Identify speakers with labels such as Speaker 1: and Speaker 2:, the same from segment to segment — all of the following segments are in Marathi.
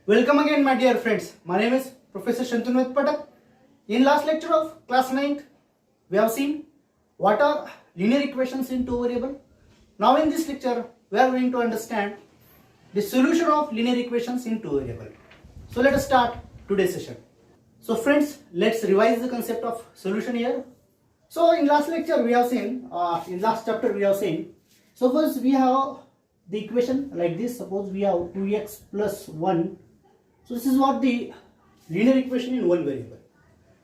Speaker 1: Welcome again, my dear friends. My name is Professor Shantanu Patak. In last lecture of class 9th, we have seen what are linear equations in two variable. Now in this lecture, we are going to understand the solution of linear equations in two variable. So let us start today's session. So friends, let's revise the concept of solution here. So in last lecture, we have seen, in last chapter we have seen, suppose we have the equation like this. Suppose we have 2x plus 1. So this is what the linear equation in one variable.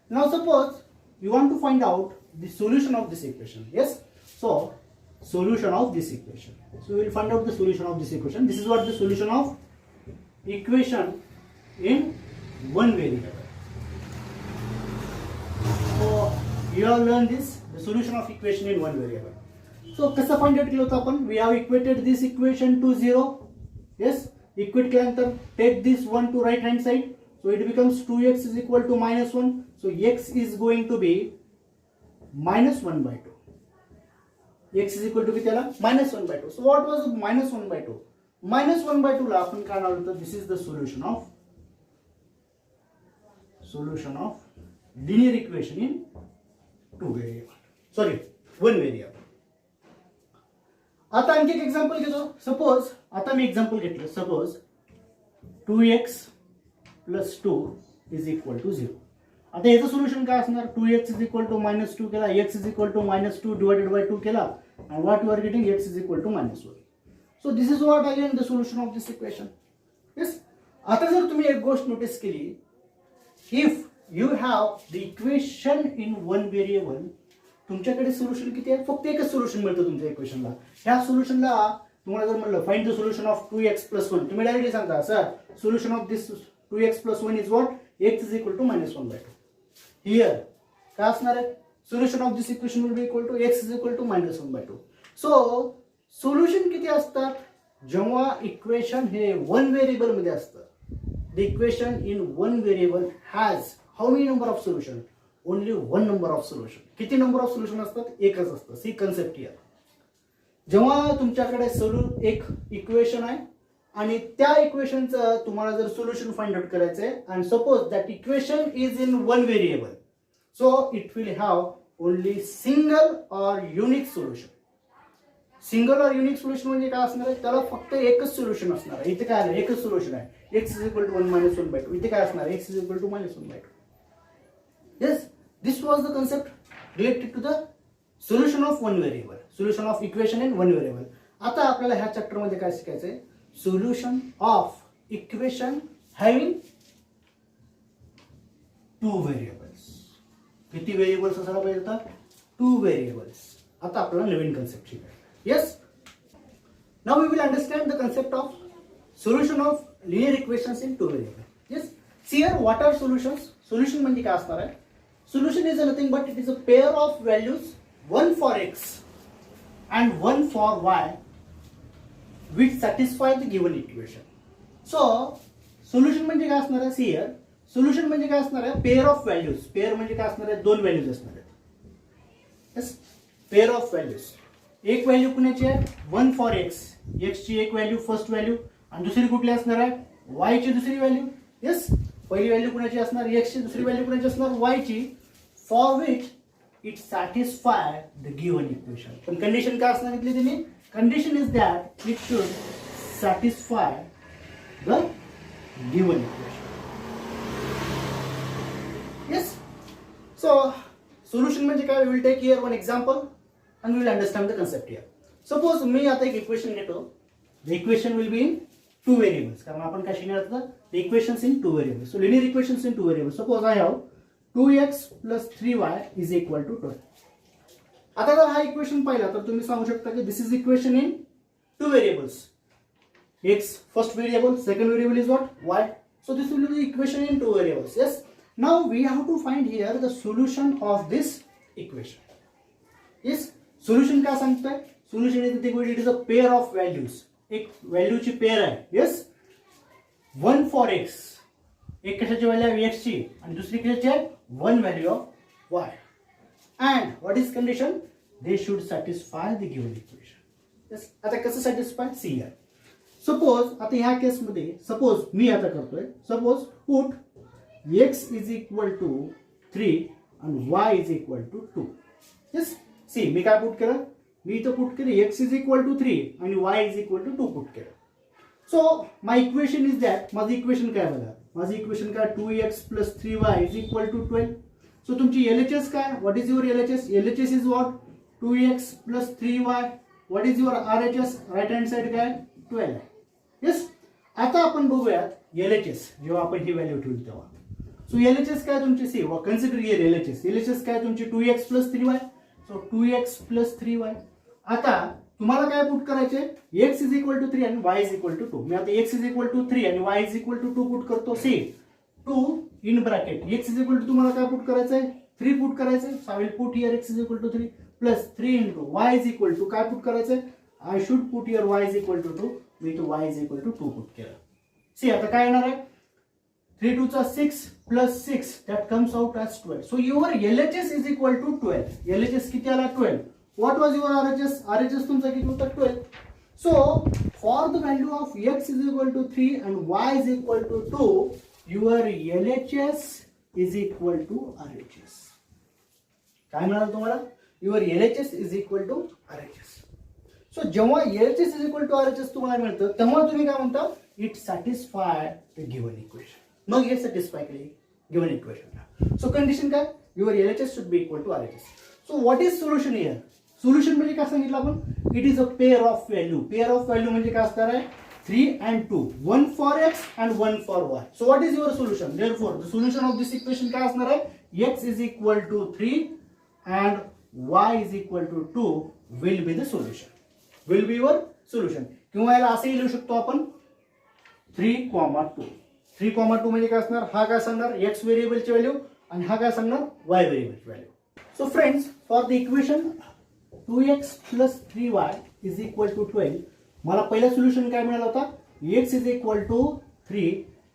Speaker 1: Now suppose we want to find out the solution of this equation. Yes. So solution of this equation. So we will find out the solution of this equation. This is what the solution of equation in one variable. So you have learned this, the solution of equation in one variable. So कसा find out केलं होतं आपण? We have equated this equation to 0. Yes. Equate केल्यानंतर take this 1 to right hand side. So it becomes 2x is equal to minus 1. So x is going to be minus 1 by 2. X is equal to be minus 1 by 2. So what was minus 1 by 2? Minus 1 by 2 ला आपण काय नाव देतो? This is the solution of linear equation in two variable. Sorry, one variable. आता आणखी एक एक्झाम्पल घेतो. सपोज आता मी एक्झाम्पल घेतलं. Suppose 2x plus 2 is equal to 0. आता याचं सोल्युशन काय असणार? 2x is equal to minus 2 केला, x is equal to minus 2 divided by 2 केला, and what you are getting, x is equal to minus 1. So this is what again the solution of this equation. Yes. आता जर तुम्ही एक गोष्ट नोटीस केली, if you have the equation in one variable, तुमच्याकडे सोल्युशन किती आहे? फक्त एकच सोल्युशन मिळतं तुमच्या इक्वेशनला. ह्या सोल्युशनला तुम्हाला जर म्हणलं find the solution of 2x plus 1, तुम्ही डायरेक्टली सांगता sir solution of this 2x plus 1 is what? x is equal to minus 1 by 2. Here काय असणार आहे? Solution of this equation will be equal to x is equal to minus 1 by 2. So solution किती असतात? जेव्हा इक्वेशन हे वन व्हेरिएबल मध्ये असतं. The equation in one variable has how many number of solution? Only one number of solution. किती नंबर ऑफ सोल्युशन असतात? एकच असतं. See concept here. जेव्हा तुमच्याकडे एक इक्वेशन आहे आणि त्या इक्वेशनचं तुम्हाला जर सोल्युशन फाइंड आउट करायचं आहे आणि suppose that equation is in one variable, so it will have only single or unique solution. Single or unique solution म्हणजे काय असणार आहे? त्याला फक्त एकच सोल्युशन असणार आहे. इथे काय आलं? एकच सोल्युशन आहे. x is equal to 1 minus 1 by 2. इथे काय असणार? x is equal to minus 1 by 2. Yes, this was the concept related to the solution of one variable, solution of equation in one variable. आता आपल्याला ह्या चॅप्टर मध्ये काय शिकायचं आहे? Solution of equation having two variables. किती व्हेरिएबल्स असायला पाहिजे होता? Two variables. आता आपल्याला नवीन कन्सेप्ट शिकायचं. Yes, now we will understand the concept of solution of linear equations in two variable. Yes, see here what are solutions? Solution म्हणजे काय असणार आहे? Solution is nothing but it is a pair of values, one for x and one for y, which satisfy the given equation. So solution म्हणजे काय असणार आहे? See here, solution म्हणजे काय असणार आहे? Pair of values. Pair म्हणजे काय असणार आहे? दोन व्हॅल्यूज असणार आहेत. Yes, pair of values. एक व्हॅल्यू कुणाची आहे? One for x. x ची एक व्हॅल्यू फर्स्ट व्हॅल्यू आणि दुसरी कुठली असणार आहे? y ची दुसरी व्हॅल्यू. येस, पहिली व्हॅल्यू कुणाची असणार? x ची. दुसरी व्हॅल्यू कुणाची असणार? y ची. For which it satisfy the given equation. पण कंडिशन काय असणार घेतली त्यांनी? Condition is that it should satisfy the given equation. Yes, so solution म्हणजे काय? We will take here one example and we will understand the concept here. Suppose मी आता एक इक्वेशन घेतो. The equation will be in two variables. कारण आपण काय शिकणार होतं? The equations in two variables. So linear equations in two variables. Suppose I have 2x plus 3y is equal to 12. आता जर हा इक्वेशन पाहिला तर तुम्ही सांगू शकता की this is equation in two variables. x first variable, second variable is what? y. So this will be the equation in two variables. Yes. Now we have to find here the solution of this equation. Yes. Solution काय सांगतोय? Solution is nothing but it is a pair of values. एक व्हॅल्यूची पेअर आहे. Yes. One for x. एक कशाची व्हॅल्यू आहे? x ची आणि दुसरी कशाची आहे? One value of y. And what is condition? They should satisfy the given equation. आता कसं सॅटिस्फाय? See here. सपोज आता ह्या केसमध्ये सपोज मी आता करतोय suppose put x is equal to 3 आणि y is equal to 2. Yes see मी काय पुट केलं मी इथं पुट केलं x इज इक्वल टू 3 आणि y is equal to 2 put केलं. So my equation is that माझं इक्वेशन काय बघा माझं इक्वेशन काय 2x plus 3y is equal to 12. So तुमची LHS काय what is your LHS LHS is what 2x plus 3y. What is your RHS right hand side काय 12 आहे. येस आता आपण बघूयात LHS जेव्हा आपण ही व्हॅल्यू ठेवली तेव्हा. सो LHS काय तुमची सी कन्सिडर हियर LHS काय तुमची 2x plus 3y. So 2x plus 3y. आता तुम्हाला काय पुट करायचे x इज इक्वल टू 3 आणि y इज इक्वल टू 2. मी आता x इज इक्वल टू 3 आणि y is equal to 2 put करतो. See 2 in bracket x is equal to तुम्हाला काय पुट करायचं आहे 3 पुट करायचं आहे. So I will put here x is equal to 3 plus 3 into y is equal to काय पुट करायचं आहे I should put here y is equal to 2. मी तो y is equal to 2 put केलं. सी आता काय येणार आहे 3 2 चा 6 plus 6 that comes out as 12. So your LHS is equal to 12. LHS किती आला 12. What was your RHS RHS तुमचा किती होता 12. So for the value of x is equal to 3 and y is equal to 2 your LHS is equal to RHS. काय मिळालं तुम्हाला your LHS is equal to RHS. So जेव्हा LHS is equal to RHS तुम्हाला मिळतं तेव्हा तुम्ही काय म्हणता it satisfy the given equation. मग हे सॅटिस्फाय केली गिव्हन इक्वेशन. सो कंडिशन काय your LHS should be equal to RHS. So what is solution here solution म्हणजे काय सांगितलं आपण it is a pair of value. Pair of value म्हणजे काय असणार आहे 3 and 2 1 for x and 1 for y. So what is your solution? Therefore the solution of this equation काय असणार आहे x is equal to 3 and y is equal to 2 will be the solution. Will be your solution. किंवा याला असंही लिहू शकतो आपण 3, 2. 3, 2 म्हणजे काय असणार हा काय सांगणार x व्हेरिएबलची व्हॅल्यू आणि हा काय सांगणार y व्हेरिएबलची value. So friends for the equation 2x plus 3y is equal to 12 मला पहिला सोल्युशन काय मिळाला होता x is equal to 3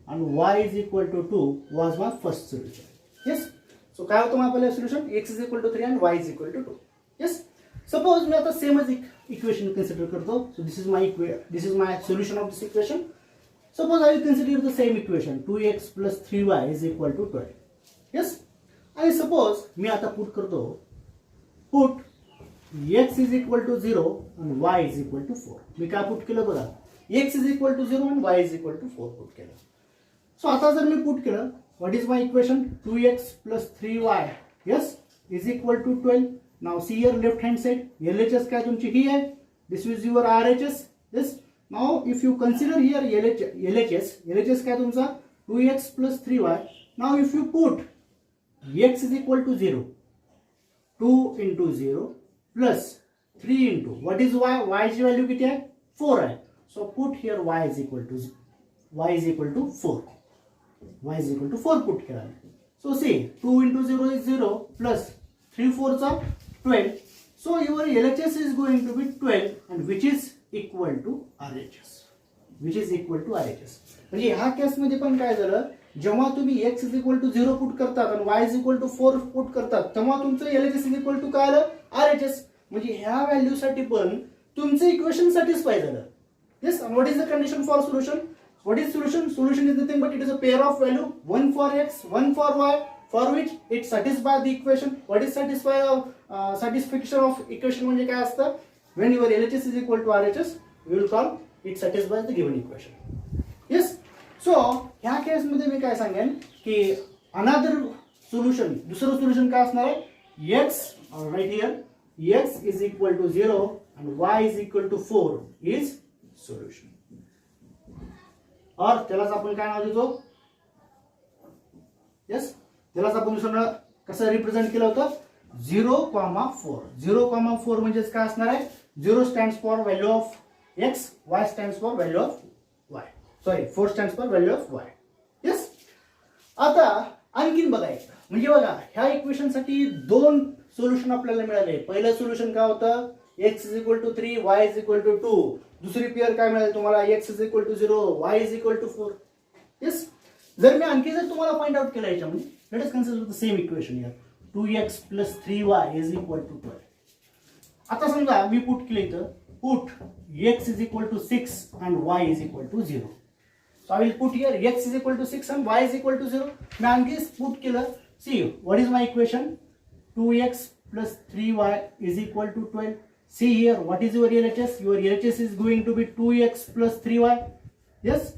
Speaker 1: and y is equal to 2 was my first solution. Yes. So काय होतं माझं पहिलं solution x is equal to 3 and y is equal to 2. Yes. Suppose मी आता सेमच इक्वेशन कन्सिडर करतो. So this is my solution of this equation. Suppose I will consider the same equation 2x plus 3y is equal to 12. Yes. आणि suppose मी आता पुट करतो put x is equal to 0 and y is equal to 4. मी काय पुट केलं बघा x is equal to 0 and y is equal to 4 put केलं. सो आता जर मी पुट केलं what is my equation 2x plus 3y yes is equal to 12. Now see here left hand side LHS काय तुमची ही आहे this is your RHS. yes now if you consider here LHS काय तुमचा 2x plus 3y. Now if you put x is equal to 0 2 into 0 plus 3 into what is y ची व्हॅल्यू किती आहे 4 आहे. So put here y is equal to 4 y is equal to 4 put केला. So see 2 into 0 is 0 plus 3 4 चा 12. So your LHS is going to be 12 and which is equal to RHS. म्हणजे ह्या केसमध्ये पण काय झालं जेव्हा तुम्ही x is equal to 0 put करतात आणि y is equal to 4 put करतात तेव्हा तुमचं LHS is equal to काय आलं RHS. म्हणजे ह्या व्हॅल्यू साठी पण तुमचं इक्वेशन सॅटिस्फाय झालं. Yes what is the condition for solution what is solution is nothing but it is a pair of value 1 for x 1 for y for which it satisfy the equation. What is satisfaction of equation म्हणजे काय असतं when your LHS is equal to RHS we will call it satisfies the given equation. Yes. So ह्या केस मध्ये मी काय सांगेन की अनदर सोल्युशन दुसरं सोल्युशन काय असणार आहे x right here x is equal to 0 and y is equal to 4 is solution. और त्यालाच आपण काय नाव देतो यस त्यालाच आपण दुसरं कसं रिप्रेझेंट केलं होतं 0,4. 0,4 म्हणजे काय असणार आहे 0 stands for value of x y stands for value of y. Sorry 4 stands for value of y. yes आता आणखीन बघायचं म्हणजे बघा ह्या इक्वेशन साठी दोन सोल्युशन आपल्याला मिळाले. पहिलं सोल्युशन काय होतं x is equal to 3 y is equal to 2. दुसरी पेअर काय मिळाली तुम्हाला x is equal to 0 y is equal to 4. yes जर मी आणखी जर तुम्हाला फाइंड आउट केलं याच्यामध्ये let us consider the same equation here 2x plus 3y is equal to 12. आता समजा मी पुट केलं इथं put x is equal to 6 and y is equal to 0. So I will put here x is equal to 6 and y is equal to 0. मी आणखी put केलं. See, what is my equation? 2x plus 3y is equal to 12. See here, what is your LHS? Your LHS is going to be 2x plus 3y. Yes,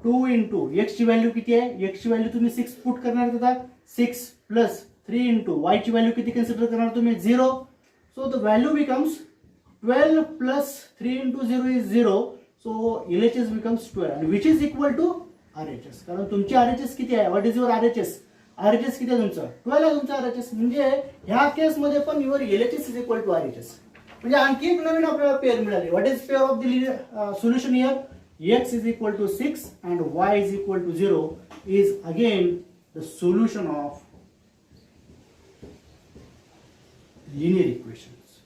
Speaker 1: 2 into x ची व्हॅल्यू किती आहे? x ची व्हॅल्यू तुम्ही 6 पुट करणार होता. 6 plus 3 into y ची व्हॅल्यू किती कन्सिडर करणार तुम्ही? 0. So the value becomes 12 plus 3 into 0 is 0. So LHS becomes 12 and which is equal to RHS. कारण तुमची RHS किती आहे? What is your RHS? RHS किती आहे तुमचं? 12 आहे तुमचा RHS. म्हणजे ह्या केस मध्ये पण your LHS is equal to RHS. म्हणजे आणखी एक नवीन आपल्याला पेअर मिळाली. What is pair of the solution here? X is equal to 6 and y is equal to 0 is again the solution of linear equations.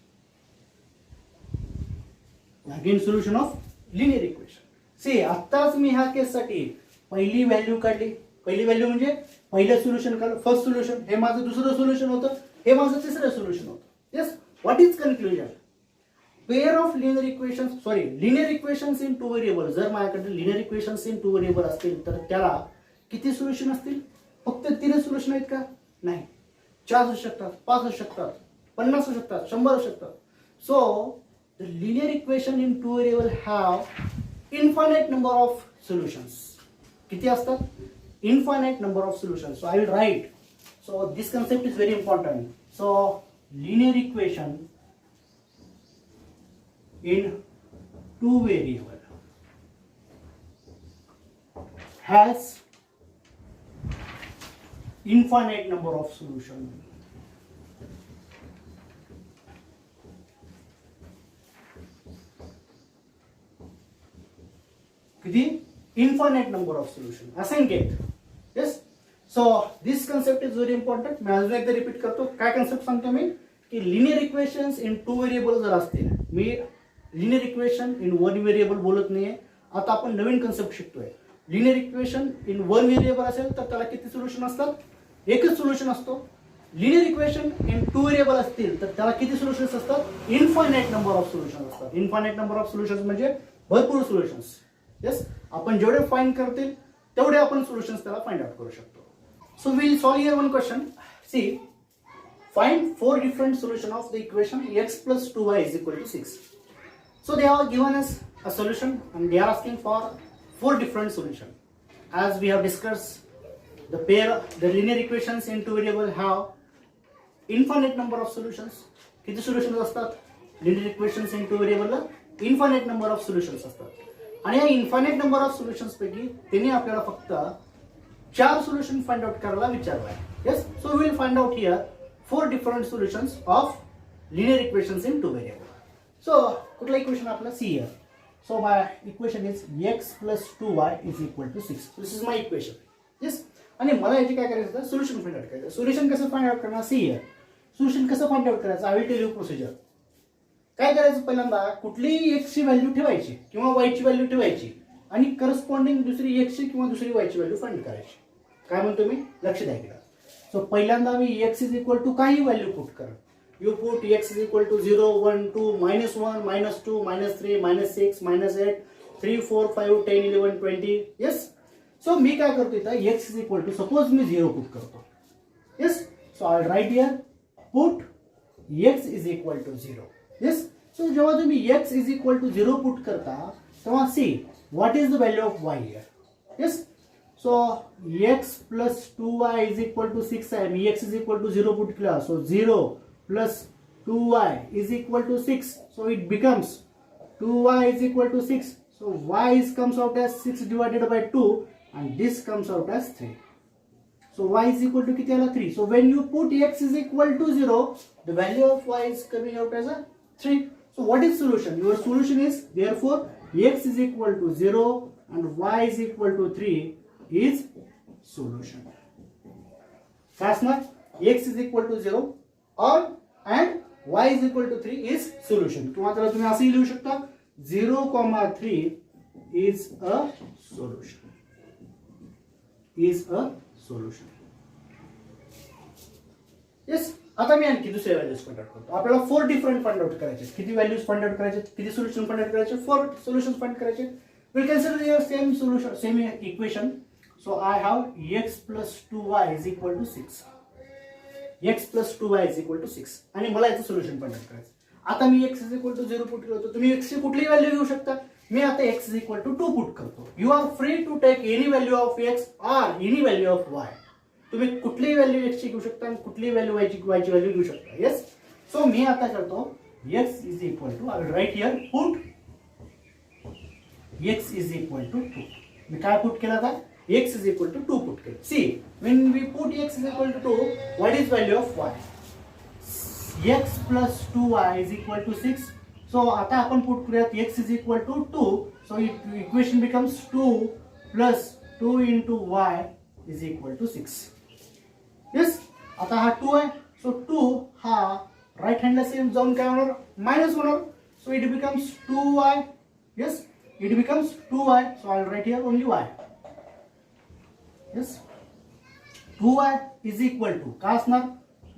Speaker 1: Again solution of linear equation. See, आत्ताच मी ह्या केस साठी पहिली व्हॅल्यू काढली. पहिली व्हॅल्यू म्हणजे पहिलं सोल्युशन काढलं, फर्स्ट सोल्युशन. हे माझं दुसरं सोल्युशन होतं, हे माझं तिसरं सोल्युशन होतं. Yes, what is conclusion? Pair of linear equations in two variable. जर माझ्याकडे linear equations in two variable असतील तर त्याला किती सोल्युशन असतील? फक्त 3 सोल्युशन आहेत का? नाही, 4 असू शकतात, 5 असू शकतात, 50 असू शकतात, 100 असू शकतात. So the linear equation in two variable have infinite number of solutions. किती असतात? Infinite number of solutions. So I will write. So this concept is very important. So linear equation in two variable has infinite number of solution. किती? Infinite number of solution. असंख्य. Yes. So this concept is very important. मैं अजून एकदा रिपीट करतो. काय कन्सेप्ट सांगतो मी? की linear equations in two variable जर असतील, मी linear equation in one variable बोलत नाहीये. आता आपण नवीन कन्सेप्ट शिकतोय. Linear equation in one variable असेल तर त्याला किती सोल्युशन असतात? एकच सोल्युशन असतो. Linear equation in two variable असतील तर त्याला किती सोल्युशन्स असतात? इन्फायनाइट नंबर ऑफ सोल्युशन्स असतात. इन्फायनाइट नंबर ऑफ सोल्युशन्स म्हणजे भरपूर सोल्युशन्स. येस, आपण जेवढे फाइंड करतील तेवढे आपण सोल्युशन्स त्याला फाइंड आउट करू शकतो. So will solve here one question. See, find 4 different solution of the equation x plus 2y is equal to 6. So they have given us a solution and they are asking for 4 different solution. As we have discussed, the linear equations in two variable have infinite number of solutions. किती solutions असतात? Linear equations in two variable infinite number of solutions असतात. आणि या infinite number of solutions पैकी त्यांनी आपल्याला फक्त 4 solution find out करायला विचारलं आहे. Yes, so we will find out here 4 different solutions of linear equations in two variable. So कुठला इक्वेशन आपला? See here. So my equation is x plus 2y is equal to 6. So this is my equation. Yes. आणि मला याची काय करायचं होतं? सोल्युशन फाइंड आउट करायचं. सोल्युशन कसं फाइंड आउट करणार? See here. सोल्युशन कसं फाइंड आउट करायचं? I will tell you procedure. काय करायचं? पहिल्यांदा कुठलीही x ची व्हॅल्यू ठेवायची किंवा y ची व्हॅल्यू ठेवायची आणि करस्पॉन्डिंग दुसरी x ची किंवा दुसरी y ची व्हॅल्यू फाइंड करायची. काय म्हणतो मी? लक्ष द्या इकडे. सो पहिल्यांदा मी x इज इक्वल टू काही व्हॅल्यू पुट कर. You put x is equal to 0 1 2 -1 -2 -3 -6 -8 3 4 5 10 11 20. Yes. So मी काय करतो इथं? x is equal to suppose मी 0 पुट करतो. Yes. So I write here put x is equal to 0. Yes. So जेव्हा तुम्ही x is equal to 0 put करता तेव्हा see what is the value of y here. Yes. So x plus 2y is equal to 6 आहे. मी x is equal to 0 put केला. So 0 plus 2y is equal to 6. So it becomes 2y is equal to 6. So y comes out as 6 divided by 2 and this comes out as 3. So y is equal to किती आला? 3. So when you put x is equal to 0, the value of y is coming out as a 3. So what is solution? Your solution is therefore x is equal to 0 and y is equal to 3 is solution. That's not x is equal to 0 or and y is equal to 3 is solution. किंवा त्याला तुम्ही असंही लिहू शकता 0,3 is a solution. Is a solution. Yes. आता मी आणखी दुसऱ्या व्हॅल्यूज फाइंड आउट करतो. आपल्याला 4 डिफरंट फाइंड आउट करायचे. किती व्हॅल्यूज फाइंड आउट करायचे, किती सोल्युशन फाइंड आउट करायचे, 4 सोल्युशन फाइंड करायचे. Will consider your same solution, same equation. So I have x plus 2y is equal to 6. x plus 2y is equal to 6 आणि मला याचं सोल्युशन फाइंड आउट करायचं. आता मी x is equal to 0 put करतो. तुम्ही x ची कुठलीही व्हॅल्यू घेऊ शकता. मी आता x is equal to 2 put करतो. You are free to take any value of x और एनी व्हॅल्यू ऑफ y. तुम्ही कुठलीही व्हॅल्यू x ची घेऊ शकता आणि कुठलीही व्हॅल्यू y ची व्हॅल्यू घेऊ शकता. येस. सो मी आता करतो x is equal to, I will write here put x is equal to 2. मी काय पुट केला आता, x is equal to 2 put केलं. See when we put x is equal to 2, what is value of y? x plus 2y is equal to 6. So आता आपण पुट करूयात x is equal to 2. So equation becomes 2 plus 2 into y is equal to 6. Yes. आता हा 2 आहे. So 2 हा राइट हँडला सेम जाऊन काय होणार, मायनस होणार. So it becomes 2y. Yes. It becomes 2y. So I'll write here only y. Yes. 2y is equal to काय असणार,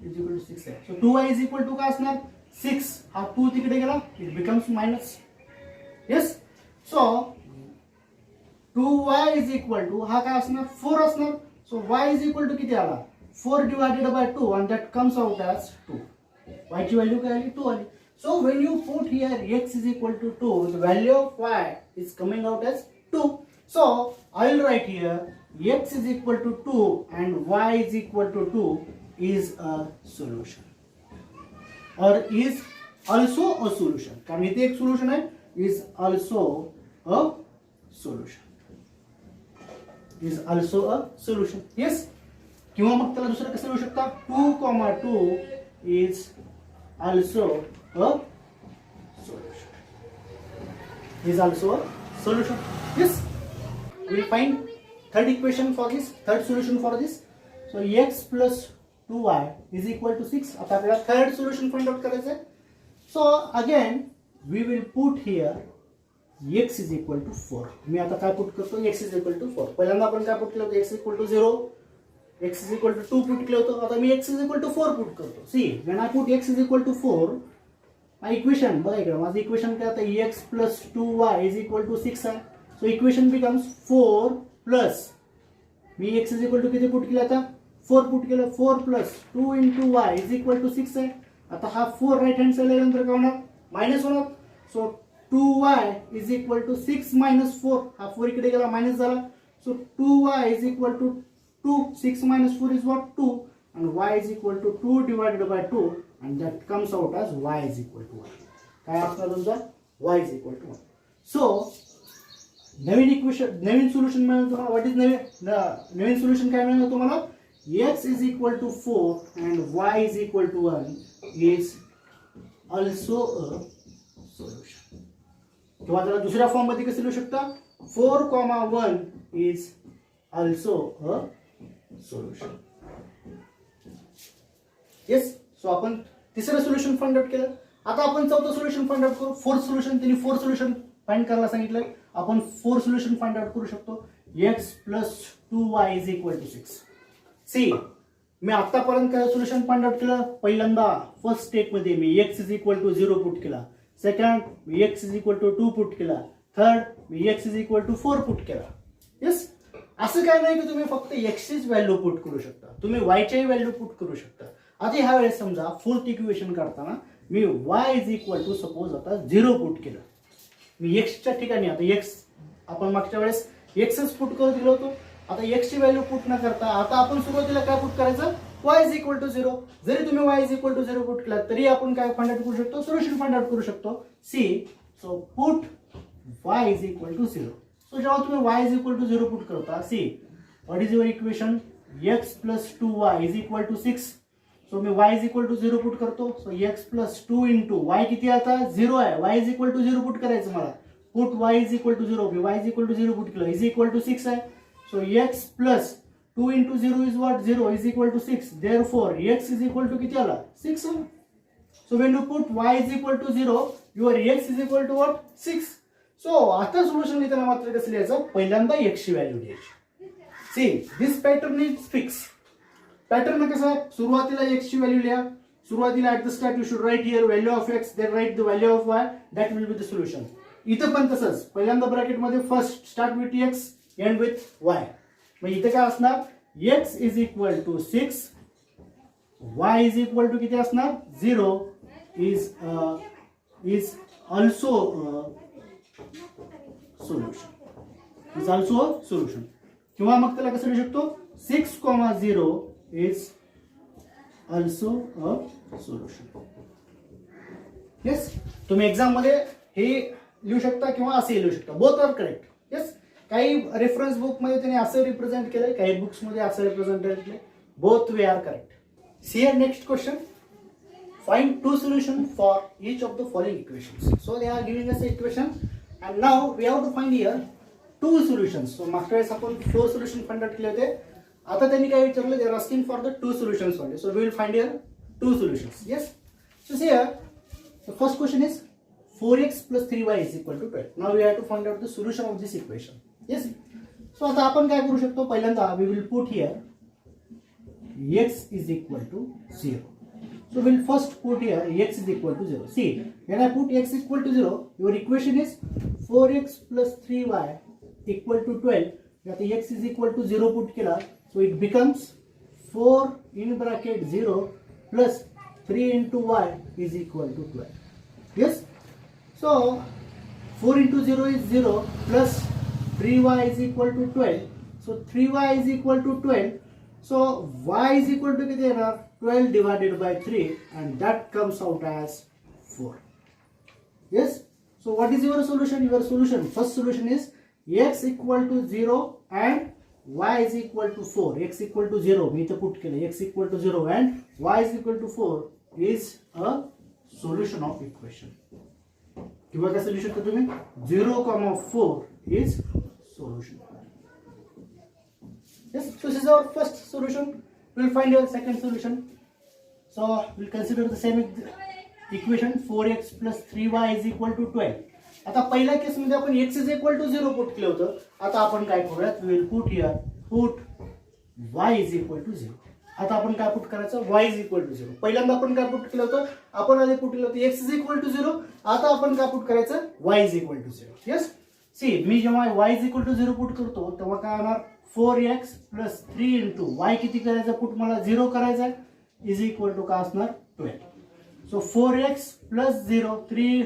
Speaker 1: is equal to 6 आहे. So 2y is equal to काय असणार, 6. हा 2 तिकडे गेला, it becomes minus. Yes. So 2y is equal to हा काय असणार, 4 असणार. So y is equal to किती आला, 4 divided by 2 and that comes out as 2. y ची व्हॅल्यू काय आली, 2 आली. So when you put here x is equal to 2, the value of y is coming out as 2. So I will write here x is equal to 2 and y is equal to 2 is a solution or is also a solution. कारण इथे एक सोल्युशन आहे, is also a solution. Is also a solution. Yes. किंवा मग त्याला दुसरं कसं लिहू शकता, 2, 2 is also a solution. Is also a solution. Yes. We will find third equation for this, third solution for this. So x plus 2y is equal to 6. आता आपल्याला third solution find out करायचं आहे. So again we will put here x is equal to 4. मी आता काय पुट करतो, x is equal to 4. पहिल्यांदा आपण काय पुट केलं होतं, x is equal to 0, x is equal to 2 put केलं होतं. आता मी x is equal to 4 put करतो. See, when I put x is equal to 4, my equation बघा इकडे माझं इक्वेशन काय आता, x plus 2y is equal to 6 आहे. So equation becomes 4 plus, me x is equal to किती पुट केलं आता, 4 पुट केलं. 4 plus 2 into y is equal to 6 आहे. आता हा 4 राइट हँड साइड नंतर काय होणार, मायनस होणार. So 2y is equal to 6 minus 4. हा 4 इकडे गेला, मायनस झाला. So 2y is equal to 2. 6 minus 4 is what, 2. And y is equal to 2 divided by 2 and that comes out as y is equal to 1. काय असणार तुमचा, y is equal to 1. So Naveen equation, Naveen solution मिळालं तुम्हाला. व्हॉट इज नवीन सोल्युशन काय मिळालं तुम्हाला, x is equal to 4 and y is equal to 1 is also a solution. किंवा त्याला दुसऱ्या फॉर्म मध्ये कसं लिहू शकता, 4, 1 is also a solution. Yes. So आपण तिसरं सोल्युशन फाइंड आउट केलं. आता आपण चौथं सोल्युशन फाइंड आउट करू. फोर्थ सोल्युशन, त्यांनी 4 सोल्युशन फाइंड करायला सांगितलं. आपण 4 सोल्युशन फाइंड आउट करू शकतो. x plus 2y is equal to 6. C, मी आतापर्यंत काय सोल्युशन फाइंड आउट केलं, पहिल्यांदा फर्स्ट स्टेप मध्ये मी x is equal to 0 put केला. सेकंड मी x is equal to 2 put केला. थर्ड मी x is equal to 4 put केला. येस. असं काय नाही की तुम्ही फक्त x चीच व्हॅल्यू पुट करू शकता, तुम्ही y ची व्हॅल्यू पुट करू शकता. आता ह्या वेळेस समजा फोर्थ इक्वेशन करताना मी y is equal to suppose आता 0 पुट केलं. मी x च्या ठिकाणी आता x आपण मागच्या वेळेस xच पुट करत गेलो होतो. आता x ची व्हॅल्यू पुट न करता आता आपण सुरुवातीला काय पुट करायचं, y is equal to 0. जरी तुम्ही y is equal to 0 put केला तरी आपण काय फाइंड आउट करू शकतो, सोल्युशन फाइंड आउट करू शकतो. See, so put y is equal to 0. सो जेव्हा तुम्ही y is equal to 0 put करता, see what is your equation, x plus 2y is equal to 6. So मी y is equal to 0 put करतो. So x plus 2 into y किती आता 0 आहे, y is equal to 0 put करायचं मला. Put y is equal to 0, me y is equal to 0 put केलं, is equal to 6 आहे. So x plus 2 into 0 is what, 0 is equal to 6. Therefore x is equal to किती आला, 6 आला. So when you put y is equal to 0, your x is equal to what, 6. So आता सोल्युशन लिहिताना मात्र कसं लिहायचं, पहिल्यांदा x ची व्हॅल्यू लिहायची. See, this pattern is fixed. Pattern कसं आहे, सुरुवातीला x ची व्हॅल्यू लिहा, सुरुवातीला at the start you should write here value of x, then write the value of y, that will be the solution. इथं पण तसंच, पहिल्यांदा ब्रॅकेट मध्ये first start with x end with y. मग इथे काय असणार, x is equal to 6, y is equal to किती असणार 0 is also solution, is also solution. किंवा मग त्याला कसं लिहू शकतो, 6,0 is also a solution. Yes, तुम्ही एक्झाम मध्ये हे लिहू शकता किंवा असे लिहू शकता, बोथ आर करेक्ट. येस, काही रेफरन्स बुक मध्ये त्यांनी असं रिप्रेझेंट केलंय, काही बुक्स मध्ये असं रिप्रेझेंट केलंय. Both way are correct. See here next question. Find two solutions for each of the following equations. So they are giving us the equation and now we have to find here two solutions. So मागच्या वेळेस आपण 4 solution find out केले होते. आता त्यांनी काय विचारलं, they are asking for the two solutions only. So we will find here two solutions. Yes. So see here the first question is 4x plus 3y is equal to 12. Now we have to find out the solution of this equation. Yes. So आता आपण काय करू शकतो, पहिल्यांदा we will put here x is equal to 0. So we'll first put here x is equal to 0. See, when I put x equal to 0, your equation is 4x plus 3y equal to 12. That x is equal to 0 put kela, so it becomes 4 in bracket 0 plus 3 into y is equal to 12. Yes. So 4 into 0 is 0 plus 3y is equal to 12. So 3y is equal to 12. So y is equal to किती येणार, 12 divided by 3 and that comes out as 4. Yes. So what is your solution? Your solution, first solution is x equal to 0 and y is equal to 4. X equal to 0 मी इथे put केलं, x equal to 0 and y is equal to 4 is a solution of equation. किंवा कसं लिहू शकता तुम्ही, 0,4 is solution. Yes, so this is our first solution. We will find our second solution. So we will consider the same equation, 4x plus 3y is equal to 12. आता पहिल्या केस मध्ये आपण x is equal to 0 put केलं होतं. आता आपण काय करूयात, we will put here put y is equal to 0. आता आपण काय पुट करायचं, y is equal to 0. पहिल्यांदा आपण काय पुट केलं होतं, आपण आधी पुट केलं होतं x is equal to 0. आता आपण काय पुट करायचं, y is equal to 0. Yes. See, मी जेव्हा y is equal to 0 put करतो तेव्हा काय होणार, 4x plus 3 into y किती करायचं पुट, मला 0 करायचं आहे, इज इक्वल टू काय असणार 12. सो 4x plus 0, 3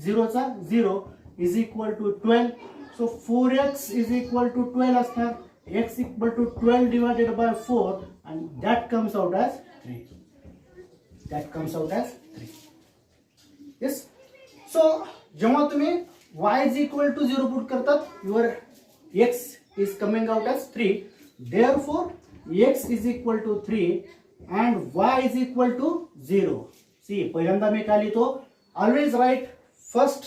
Speaker 1: 0 चा 0 is equal to 12. So 4x is equal to 12 असणार, x equal to 12 divided by 4 and that comes out as 3. That comes out as 3. Yes. So जेव्हा तुम्ही y is equal to 0 put करतात, your x is coming out as 3. Therefore x is equal to 3 and y is equal to 0. See, पहिल्यांदा मी काय लिहितो, always write first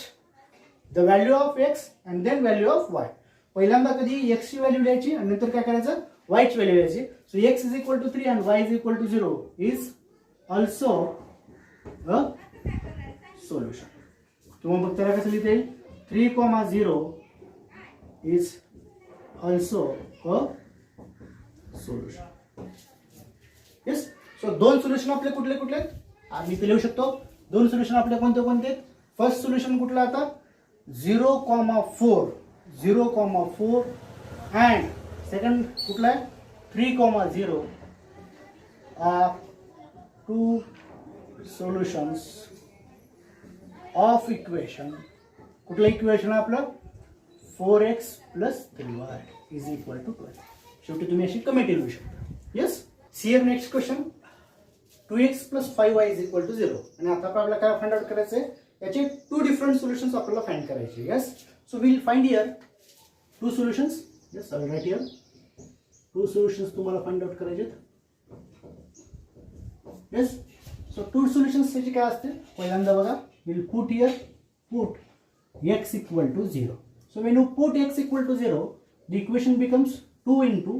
Speaker 1: the value of x and then value of y. पहिल्यांदा कधी x ची व्हॅल्यू लिहायची आणि नंतर काय करायचं, y ची व्हॅल्यू लिहायची. So x is equal to 3 and y is equal to 0 is also a solution. किंवा मग त्याला कसं लिहिता येईल, 3,0 is also a solution. Yes. So दोन सोल्युशन आपले कुठले कुठले आम्ही इथे लिहू शकतो. दोन सोल्युशन आपले कोणते कोणते, फर्स्ट सोल्युशन कुठलं आता 0,4 and सेकंड कुठला आहे 3,0. Two solutions of equation. कुठलं इक्वेशन आहे आपलं, 4x plus 3y is equal to 12. शेवटी तुम्ही अशी कमेंट लिहू शकता. Yes. See here next question, 2x plus 5y is equal to 0. आणि आता आपल्याला काय फाइंड आउट करायचं आहे, याचे 2 डिफरंट सोल्युशन्स आपल्याला फाइंड करायचे. Yes. So we will find here 2 solutions. Yes, I will write here 2 solutions तुम्हाला फाइंड आउट करायचे. येस. सो 2 सोल्युशन्स त्याचे काय असतील, पहिल्यांदा बघा, we will put here put x equal to 0. So when you put x equal to 0, the equation becomes 2 into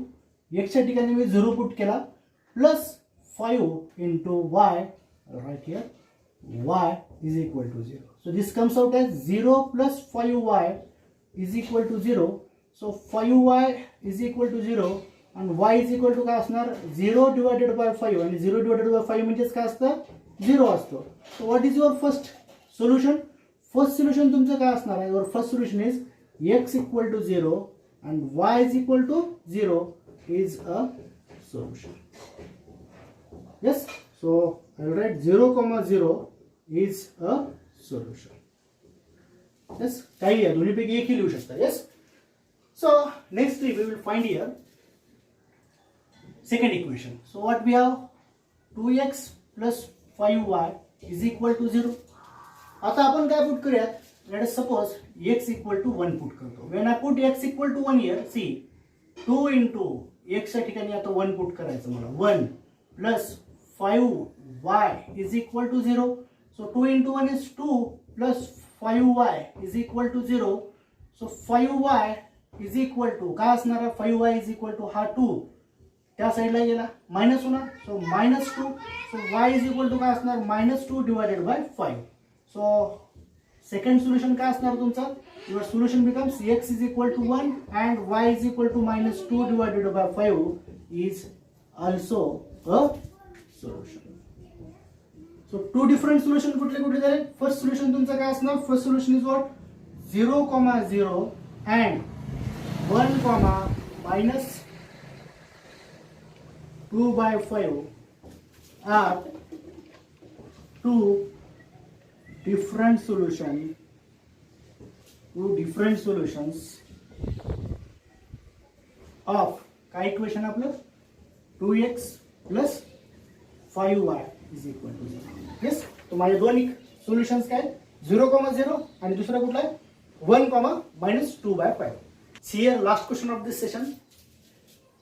Speaker 1: x च्या ठिकाणी मी 0 पुट केला plus 5 into y, right here, y is equal to 0. So this comes out as 0 plus 5y is equal to 0. So 5y is equal to 0 and y is equal to काय असणार, 0 divided by 5 आणि 0 divided by 5 म्हणजेच काय असतं, 0 असतो. So what is your first solution? First solution तुमचं काय असणार आहे? Your first solution is x equal to 0 and y is equal to 0 is a solution. Yes, so I will write 0 comma 0 is a solution. Yes, काही आहे दोन्हीपैकी एक ही लिहू शकता. Yes, so nextly we will find here second equation. So what we have? 2x plus 5y is equal to 0. आता आपण काय पुट करूयात? Let us suppose x equal to 1 put करतो. When I put x equal to 1 here, see 2 into x च्या ठिकाणी आता 1 पुट करायचं मला. 1 plus 5y is equal to 0. So 2 into 1 is 2 plus 5y is equal to 0. So 5y is equal to काय असणार आहे? 5y is equal to हा 2 त्या साईडला गेला मायनस होणार. So minus 2. So y is equal to काय असणार? Minus 2 divided by 5. So second solution काय असणार तुमचं? Your solution becomes x is equal to 1 and y is equal to minus 2 divided by 5 is also a solution. So two different solution कुठले कुठले झाले? फर्स्ट सोल्युशन तुमचं काय असणार? First solution is what? 0,0 and 1, minus 2 by 5 are two different solutions of काय इक्वेशन आपलं? 2x plus 5y is equal to 0. Yes, तो माझे दोन सोल्युशन्स काय? 0,0 आणि दुसरा कुठला आहे? 1, minus 2 by 5. See here, last question of this session.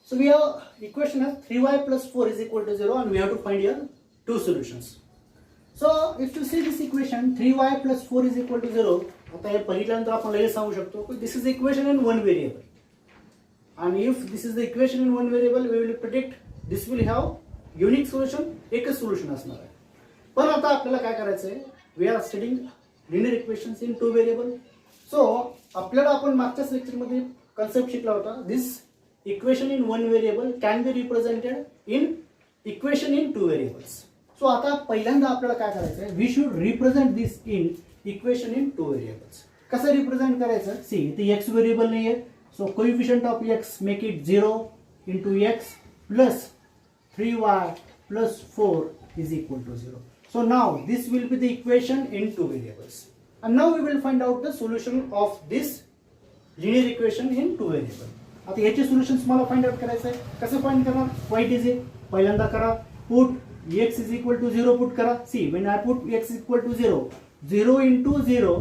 Speaker 1: So we have equation as 3y plus 4 is equal to 0 and we have to find here two solutions. So if you see this equation 3y plus 4 is equal to 0, आता हे पहिल्यांदा आपण लगेच सांगू शकतो की this is the equation in one variable. And if this is the equation in one variable, we will predict this will have unique solution, एकच solution असणार आहे. पण आता आपल्याला काय करायचं आहे? We are studying linear equations in two variable. So आपल्याला आपण मागच्याच लेक्चरमध्ये कन्सेप्ट शिकला होता. This equation in one variable can be represented in equation in two variables. So आता पहिल्यांदा आपल्याला काय करायचं आहे? We should represent this in equation in two variables. कसं रिप्रेझेंट करायचं? सी इथे x व्हेरिएबल नाहीये. So coefficient of x make it 0 into x plus 3y plus 4 is equal to 0. So now this will be the equation in two variables. And now we will find out the solution of this linear equation in two variables. आता याचे सोल्युशन्स मला फाइंड आउट करायचं आहे. कसं फाइंड करणार? Quite easy. पहिल्यांदा करा put x is equal to 0 put करा. See when I put x equal to 0, 0 into 0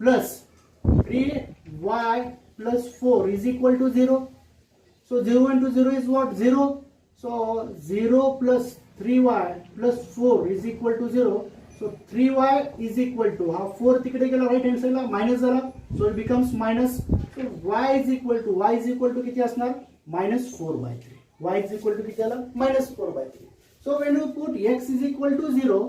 Speaker 1: plus 3y plus 4 is equal to 0. So 0 into 0 is what? 0. So 0 plus 3y plus 4 is equal to 0. So 3y is equal to हा 4 तिकडे गेला राईट हँड साइडला मायनस झाला. So it becomes minus. So y is equal to किती असणार? minus 4/3. y is equal to किती आला? minus 4/3. So when you put x is equal to 0,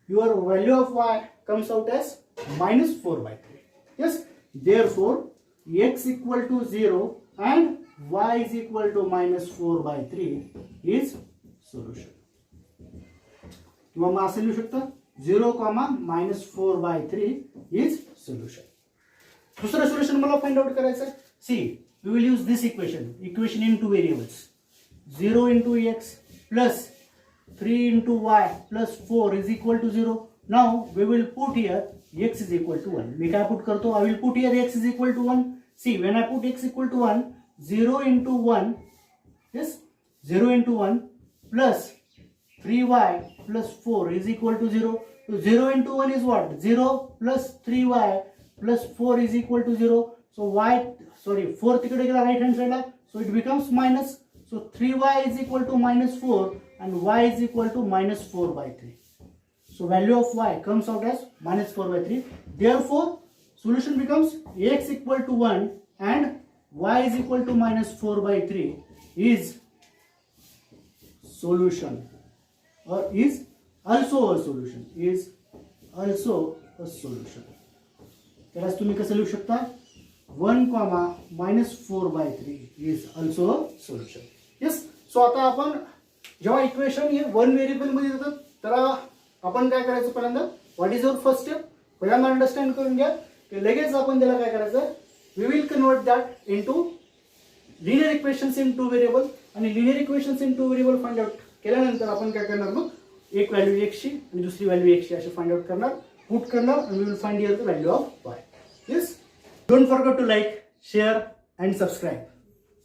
Speaker 1: your value of y comes out as minus 4/3. Yes, therefore x equal to 0 and y is equal to minus 4/3 is solution. किंवा मग असं लिहू शकता 0, minus 4/3 is solution. दुसरं सोल्युशन मला फाइंड आउट करायचं आहे. See we will use this equation in two variables. 0 into x plus 3 into y plus 4 is equal to 0. Now we will put here x is equal to 1. मी काय पुट करतो? I will put here x is equal to 1. See when I put x equal to 1, 0 into 1, yes, 0 into 1 plus 3y plus 4 is equal to 0. So 0 into 1 is what? 0 plus 3y plus 4 is equal to 0. So 4 तिकडे गेला राइट हँड साइडला. So it becomes minus. So 3y is equal to minus 4 and y is equal to minus 4/3. So value of y comes out as minus 4/3. Therefore solution becomes x equal to 1 and y is equal to minus 4/3 is solution or is also a solution. Is also a solution. त्याला तुम्ही कसं लिहू शकता? 1, minus 4/3 is also a solution. Yes. So आता आपण जेव्हा इक्वेशन हे वन व्हेरिएबल मध्ये देतात तर आपण काय करायचं पहिल्यांदा, what is your first step, पहिल्यांदा अंडरस्टँड करून घ्या की लगेच आपण त्याला काय करायचं, we will convert that into linear equations in two variable, आणि linear equations in two variable find out केल्यानंतर आपण काय करणार, मग एक व्हॅल्यू एक्सची आणि दुसरी व्हॅल्यू एक्सची अशी फाइंड आउट करणार, पुट करणार, आणि we will find here the value of y. Yes, don't forget to like, share and subscribe.